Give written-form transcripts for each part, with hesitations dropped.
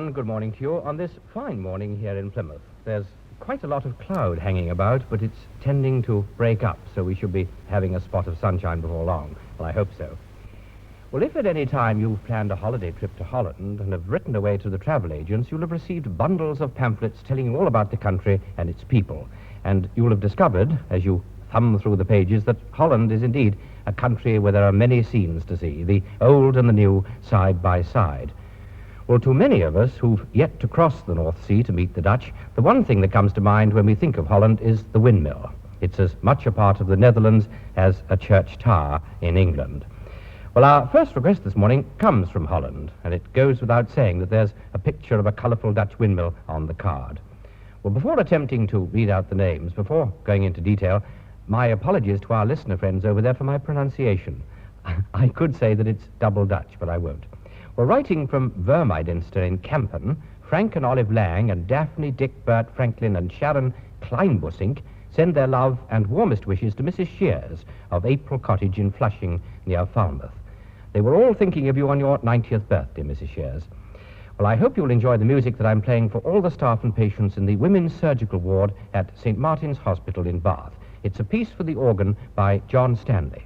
and good morning to you on this fine morning here in Plymouth. There's quite a lot of cloud hanging about, but it's tending to break up, so we should be having a spot of sunshine before long. Well, I hope so. Well, if at any time you've planned a holiday trip to Holland and have written away to the travel agents, you'll have received bundles of pamphlets telling you all about the country and its people. And you'll have discovered, as you thumb through the pages, that Holland is indeed a country where there are many scenes to see, the old and the new side by side. Well, to many of us who've yet to cross the North Sea to meet the Dutch, the one thing that comes to mind when we think of Holland is the windmill. It's as much a part of the Netherlands as a church tower in England. Well, our first request this morning comes from Holland, and it goes without saying that there's a picture of a colourful Dutch windmill on the card. Well, before attempting to read out the names, before going into detail, my apologies to our listener friends over there for my pronunciation. I could say that it's double Dutch, but I won't. Well, writing from Vermeidenster in Kampen, Frank and Olive Lang and Daphne, Dick, Bert, Franklin and Sharon Kleinbussink send their love and warmest wishes to Mrs. Shears of April Cottage in Flushing near Falmouth. They were all thinking of you on your 90th birthday, Mrs. Shears. Well, I hope you'll enjoy the music that I'm playing for all the staff and patients in the Women's Surgical Ward at St. Martin's Hospital in Bath. It's a piece for the organ by John Stanley.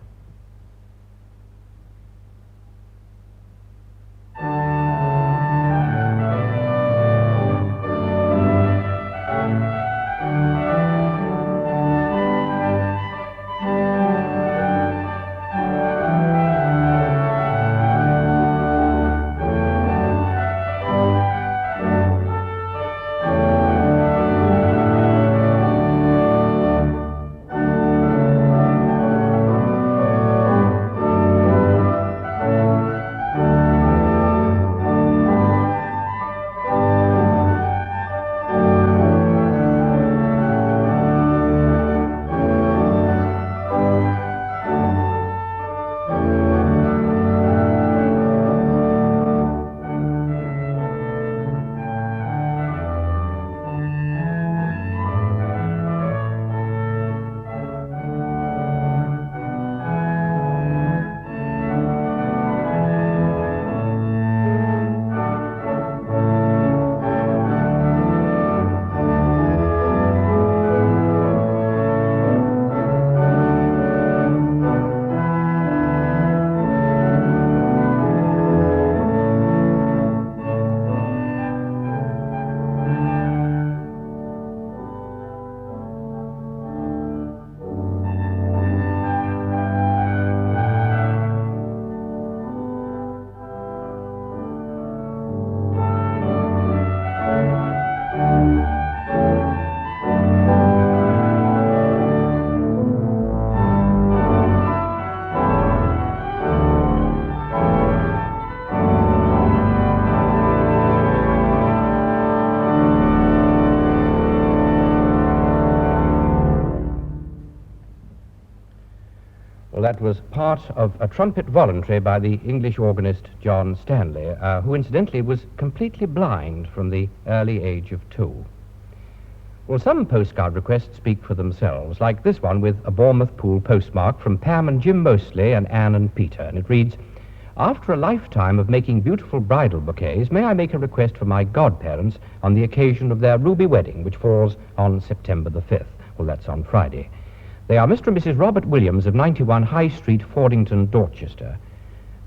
That was part of a trumpet voluntary by the English organist John Stanley, who incidentally was completely blind from the early age of 2. Well, some postcard requests speak for themselves, like this one with a Bournemouth Pool postmark from Pam and Jim Mosley and Anne and Peter, and it reads, "After a lifetime of making beautiful bridal bouquets, may I make a request for my godparents on the occasion of their ruby wedding, which falls on September the 5th. Well, that's on Friday. They are Mr. and Mrs. Robert Williams of 91 High Street, Fordington, Dorchester.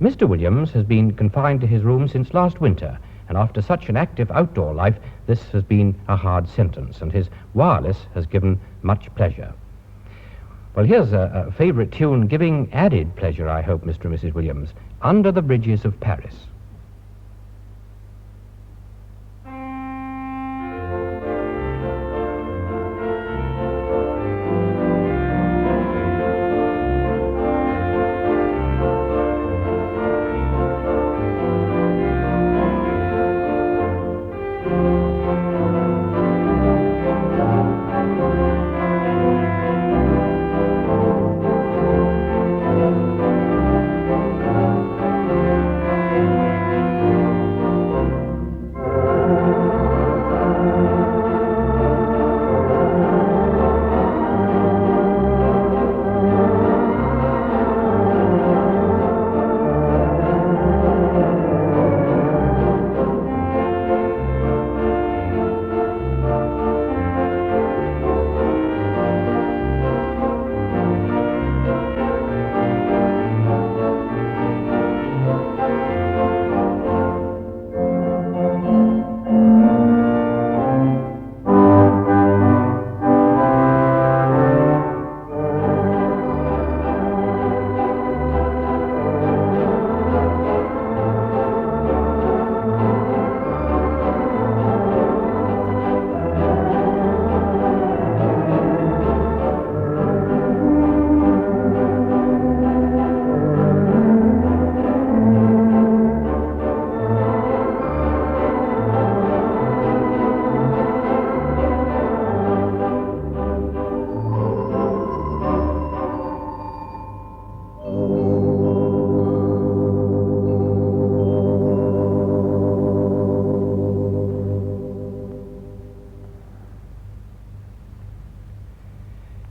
Mr. Williams has been confined to his room since last winter, and after such an active outdoor life, this has been a hard sentence, and his wireless has given much pleasure." Well, here's a favourite tune giving added pleasure, I hope, Mr. and Mrs. Williams, "Under the Bridges of Paris."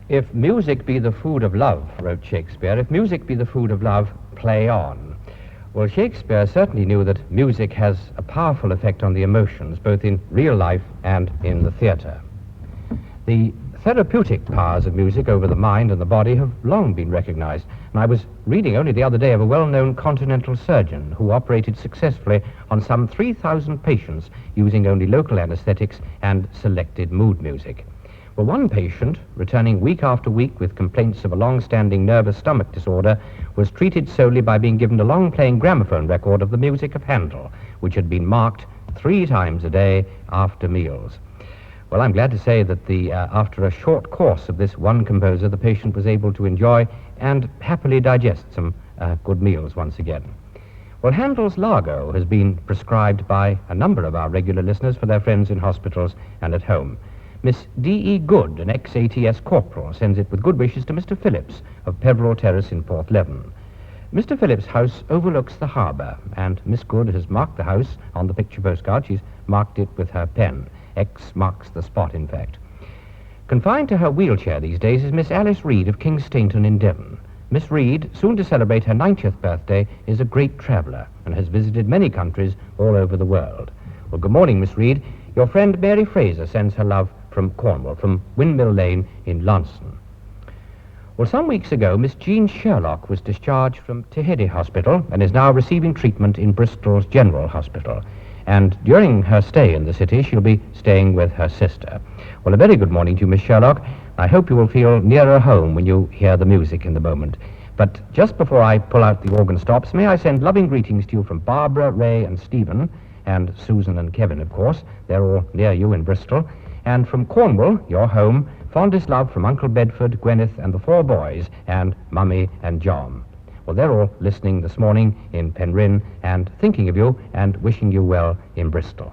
If music be the food of love, wrote Shakespeare, if music be the food of love, play on. Well, Shakespeare certainly knew that music has a powerful effect on the emotions, both in real life and in the theatre. The therapeutic powers of music over the mind and the body have long been recognized, and I was reading only the other day of a well-known continental surgeon who operated successfully on some 3,000 patients using only local anesthetics and selected mood music. Well, one patient, returning week after week with complaints of a long-standing nervous stomach disorder, was treated solely by being given a long-playing gramophone record of the music of Handel, which had been marked 3 times a day after meals. Well, I'm glad to say that after a short course of this one composer, the patient was able to enjoy and happily digest some good meals once again. Well, Handel's Largo has been prescribed by a number of our regular listeners for their friends in hospitals and at home. Miss D.E. Good, an ex-ATS corporal, sends it with good wishes to Mr. Phillips of Peveril Terrace in Porthleven. Mr. Phillips' house overlooks the harbour, and Miss Good has marked the house on the picture postcard. She's marked it with her pen. X marks the spot, in fact. Confined to her wheelchair these days is Miss Alice Reed of Kingstainton in Devon. Miss Reed, soon to celebrate her 90th birthday, is a great traveller and has visited many countries all over the world. Well, good morning, Miss Reed. Your friend Mary Fraser sends her love from Cornwall, from Windmill Lane in Launceston. Well, some weeks ago, Miss Jean Sherlock was discharged from Tehede Hospital and is now receiving treatment in Bristol's General Hospital. And during her stay in the city, she'll be staying with her sister. Well, a very good morning to you, Miss Sherlock. I hope you will feel nearer home when you hear the music in the moment. But just before I pull out the organ stops, may I send loving greetings to you from Barbara, Ray, and Stephen, and Susan and Kevin, of course. They're all near you in Bristol. And from Cornwall, your home, fondest love from Uncle Bedford, Gwyneth, and the 4 boys, and Mummy and John. Well, they're all listening this morning in Penryn and thinking of you and wishing you well in Bristol.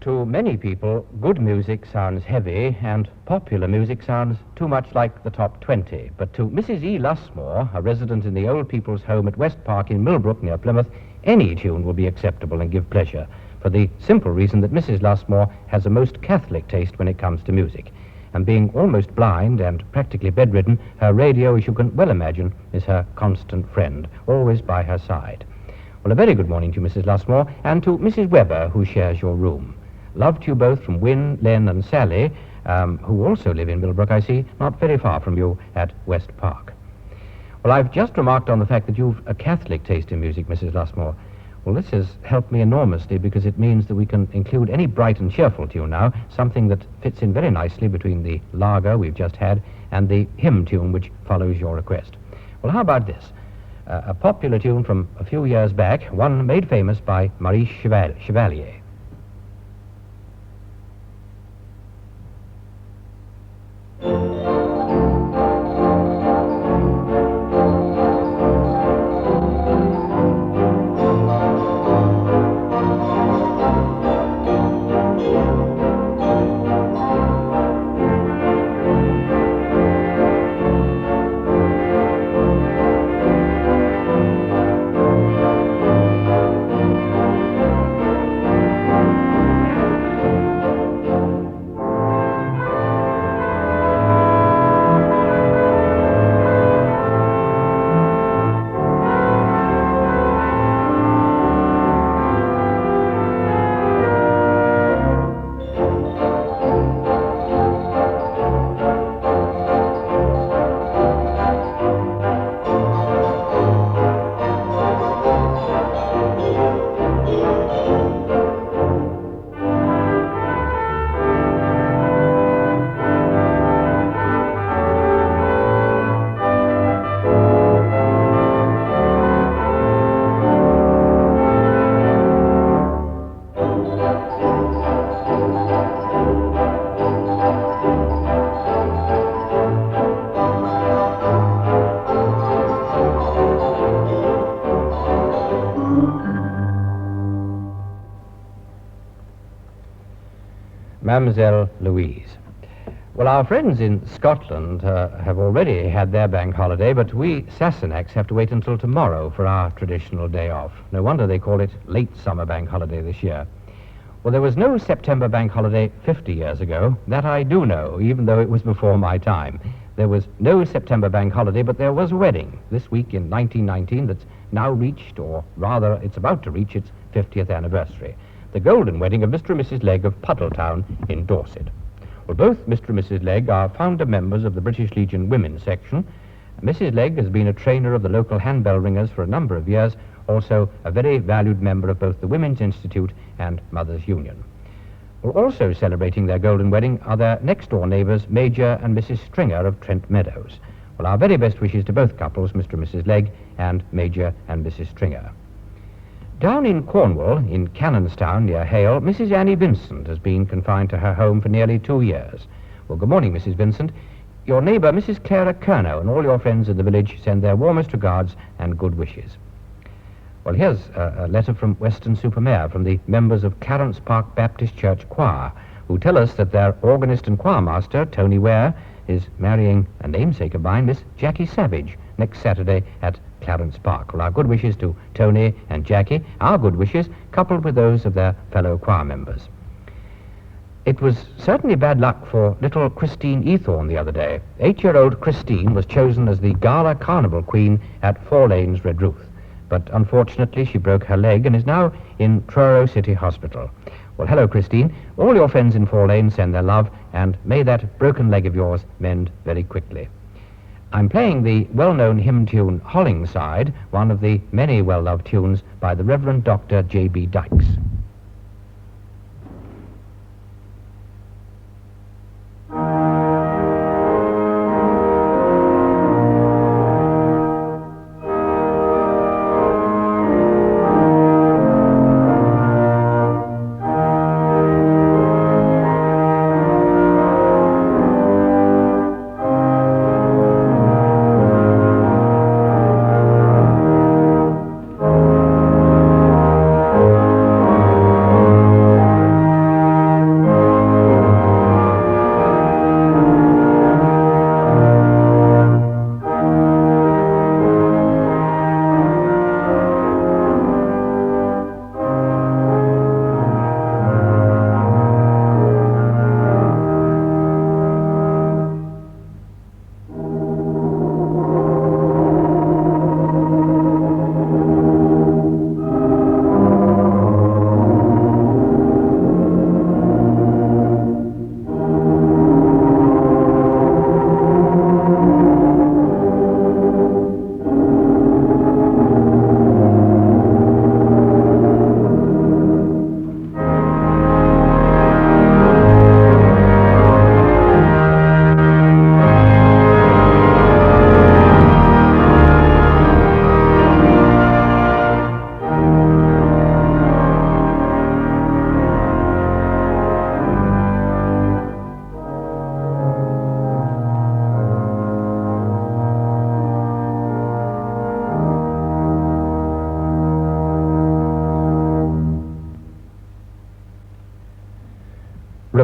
To many people, good music sounds heavy and popular music sounds too much like the top 20. But to Mrs. E. Lusmore, a resident in the Old People's Home at West Park in Millbrook near Plymouth, any tune will be acceptable and give pleasure, for the simple reason that Mrs. Lusmore has a most Catholic taste when it comes to music. And being almost blind and practically bedridden, her radio, as you can well imagine, is her constant friend, always by her side. Well, a very good morning to you, Mrs. Lusmore, and to Mrs. Webber, who shares your room. Love to you both from Wynne, Len, and Sally, who also live in Millbrook, I see, not very far from you at West Park. Well, I've just remarked on the fact that you've a Catholic taste in music, Mrs. Lusmore. Well, this has helped me enormously because it means that we can include any bright and cheerful tune now, something that fits in very nicely between the lager we've just had and the hymn tune which follows your request. Well, how about this? A popular tune from a few years back, one made famous by Maurice Chevalier. Mademoiselle Louise. Well, our friends in Scotland have already had their bank holiday, but we Sassenachs have to wait until tomorrow for our traditional day off. No wonder they call it late summer bank holiday this year. Well, there was no September bank holiday 50 years ago. That I do know, even though it was before my time. There was no September bank holiday, but there was a wedding this week in 1919 that's now reached, or rather it's about to reach its 50th anniversary. The golden wedding of Mr. and Mrs. Legg of Puddletown in Dorset. Well, both Mr. and Mrs. Legg are founder members of the British Legion Women's Section. Mrs. Legg has been a trainer of the local handbell ringers for a number of years, also a very valued member of both the Women's Institute and Mothers' Union. Well, also celebrating their golden wedding are their next-door neighbours, Major and Mrs. Stringer of Trent Meadows. Well, our very best wishes to both couples, Mr. and Mrs. Legg and Major and Mrs. Stringer. Down in Cornwall, in Cannonstown, near Hale, Mrs. Annie Vincent has been confined to her home for nearly 2 years. Well, good morning, Mrs. Vincent. Your neighbour, Mrs. Clara Kernow, and all your friends in the village send their warmest regards and good wishes. Well, here's a letter from Weston-super-Mare, from the members of Clarence Park Baptist Church Choir, who tell us that their organist and choirmaster, Tony Ware, is marrying a namesake of mine, Miss Jackie Savage, next Saturday at Clarence Park. Well, our good wishes to Tony and Jackie, our good wishes, coupled with those of their fellow choir members. It was certainly bad luck for little Christine Ethorne the other day. 8-year-old Christine was chosen as the Gala Carnival Queen at Four Lanes Redruth, but unfortunately she broke her leg and is now in Truro City Hospital. Well, hello, Christine. All your friends in Four Lanes send their love, and may that broken leg of yours mend very quickly. I'm playing the well-known hymn tune Hollingside, one of the many well-loved tunes by the Reverend Dr. J.B. Dykes.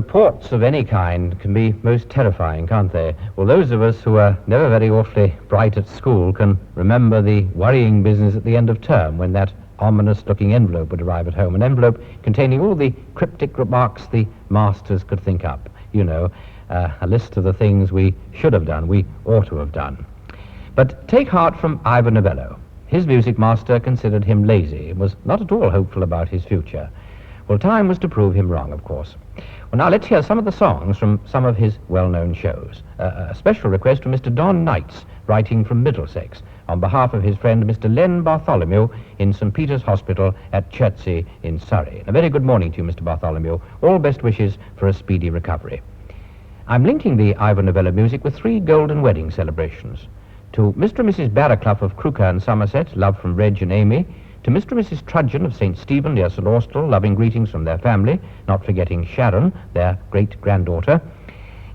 Reports of any kind can be most terrifying, can't they? Well, those of us who are never very awfully bright at school can remember the worrying business at the end of term when that ominous-looking envelope would arrive at home, an envelope containing all the cryptic remarks the masters could think up. You know, a list of the things we should have done, we ought to have done. But take heart from Ivor Novello. His music master considered him lazy and was not at all hopeful about his future. Well, time was to prove him wrong, of course. Well, now let's hear some of the songs from some of his well-known shows. A special request from Mr. Don Knights, writing from Middlesex, on behalf of his friend Mr. Len Bartholomew in St. Peter's Hospital at Chertsey in Surrey. And a very good morning to you, Mr. Bartholomew. All best wishes for a speedy recovery. I'm linking the Ivor Novello music with 3 golden wedding celebrations. To Mr. and Mrs. Barraclough of Crewkerne, Somerset, love from Reg and Amy. To Mr. and Mrs. Trudgeon of St. Stephen near St. Austell, loving greetings from their family, not forgetting Sharon, their great-granddaughter.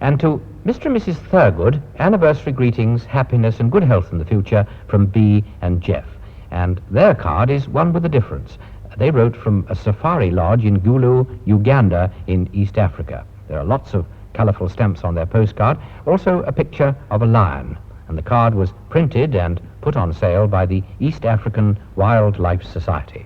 And to Mr. and Mrs. Thurgood, anniversary greetings, happiness and good health in the future from Bee and Jeff. And their card is one with a difference. They wrote from a safari lodge in Gulu, Uganda in East Africa. There are lots of colourful stamps on their postcard, also a picture of a lion. And the card was printed and put on sale by the East African Wildlife Society.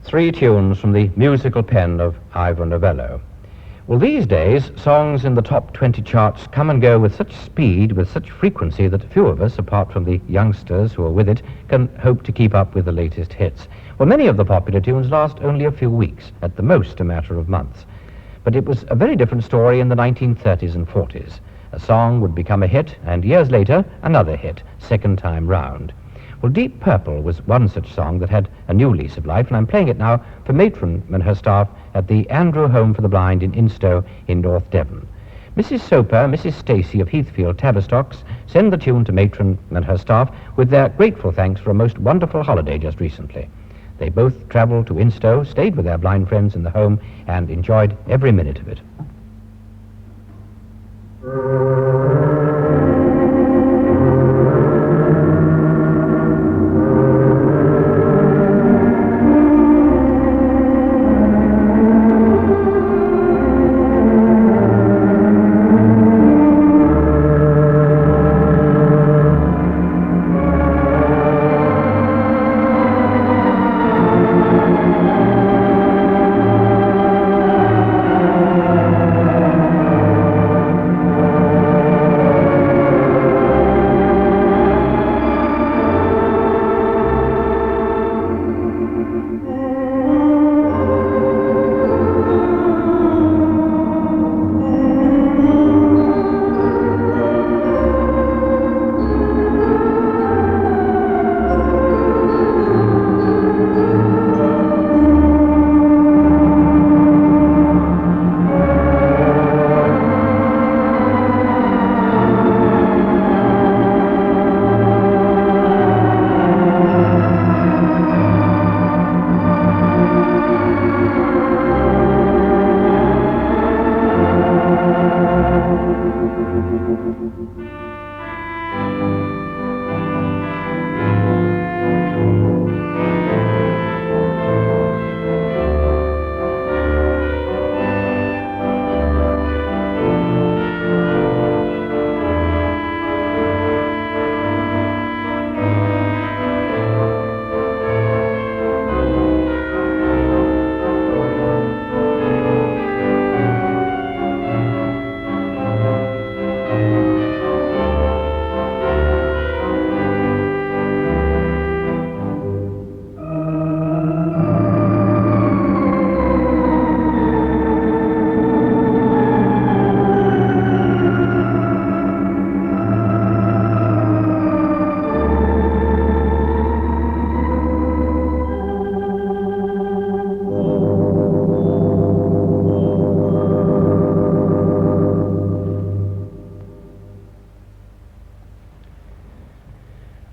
Three tunes from the musical pen of Ivor Novello. Well, these days, songs in the top 20 charts come and go with such speed, with such frequency, that few of us, apart from the youngsters who are with it, can hope to keep up with the latest hits. Well, many of the popular tunes last only a few weeks, at the most a matter of months. But it was a very different story in the 1930s and 40s. A song would become a hit, and years later, another hit, second time round. Well, Deep Purple was one such song that had a new lease of life, and I'm playing it now for Matron and her staff at the Andrew Home for the Blind in Instow in North Devon. Mrs. Soper, Mrs. Stacey of Heathfield Tavistocks send the tune to Matron and her staff with their grateful thanks for a most wonderful holiday just recently. They both travelled to Instow, stayed with their blind friends in the home, and enjoyed every minute of it.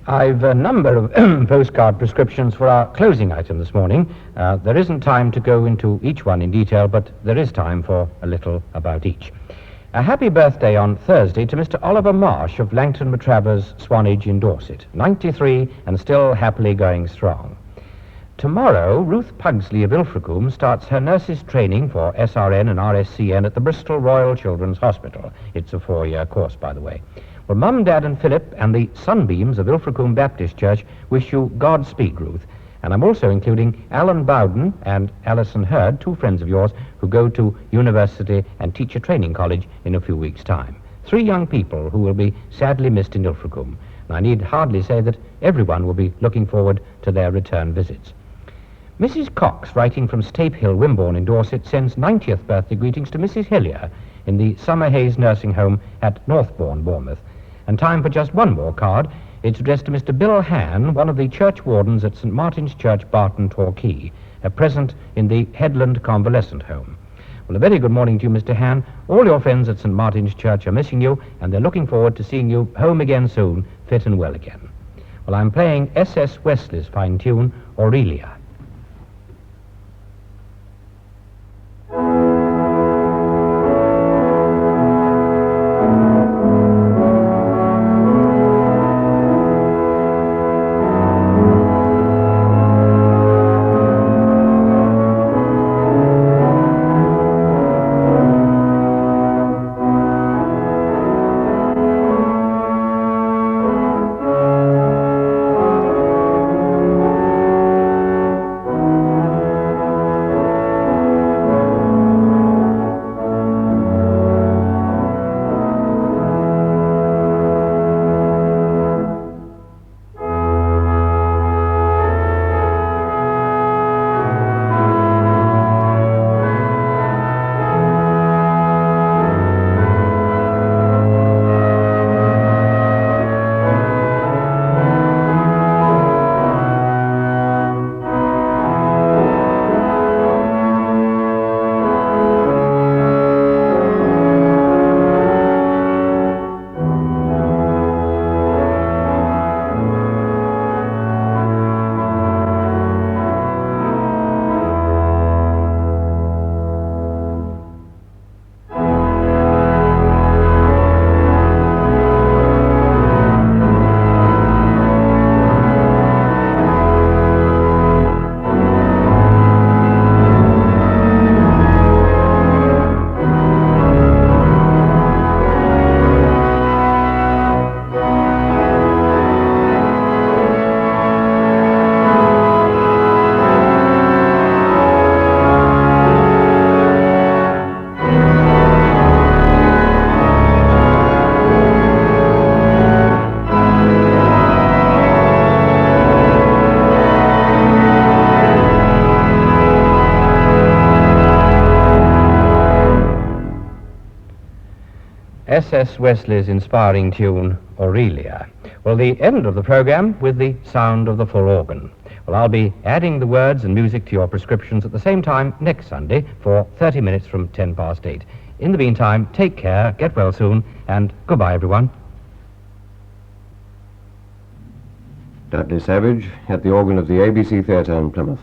I've a number of postcard prescriptions for our closing item this morning. There isn't time to go into each one in detail, but there is time for a little about each. A happy birthday on Thursday to Mr. Oliver Marsh of Langton Matravers, Swanage in Dorset, 93 and still happily going strong. Tomorrow, Ruth Pugsley of Ilfracombe starts her nurse's training for SRN and RSCN at the Bristol Royal Children's Hospital. It's a 4-year course, by the way. Well, Mum, Dad and Philip and the Sunbeams of Ilfracombe Baptist Church wish you Godspeed, Ruth. And I'm also including Alan Bowden and Alison Hurd, 2 friends of yours, who go to university and teacher training college in a few weeks' time. 3 young people who will be sadly missed in Ilfracombe. And I need hardly say that everyone will be looking forward to their return visits. Mrs. Cox, writing from Stape Hill, Wimborne in Dorset, sends 90th birthday greetings to Mrs. Hillier in the Summer Hayes Nursing Home at Northbourne, Bournemouth. And time for just one more card. It's addressed to Mr. Bill Han, one of the church wardens at St. Martin's Church, Barton, Torquay, present in the Headland Convalescent Home. Well, a very good morning to you, Mr. Han. All your friends at St. Martin's Church are missing you, and they're looking forward to seeing you home again soon, fit and well again. Well, I'm playing S.S. Wesley's fine tune, Aurelia. S.S. Wesley's inspiring tune, Aurelia. Well, the end of the program with the sound of the full organ. Well, I'll be adding the words and music to your prescriptions at the same time next Sunday for 30 minutes from 10 past 8. In the meantime, take care, get well soon, and goodbye, everyone. Dudley Savage at the organ of the ABC Theatre in Plymouth.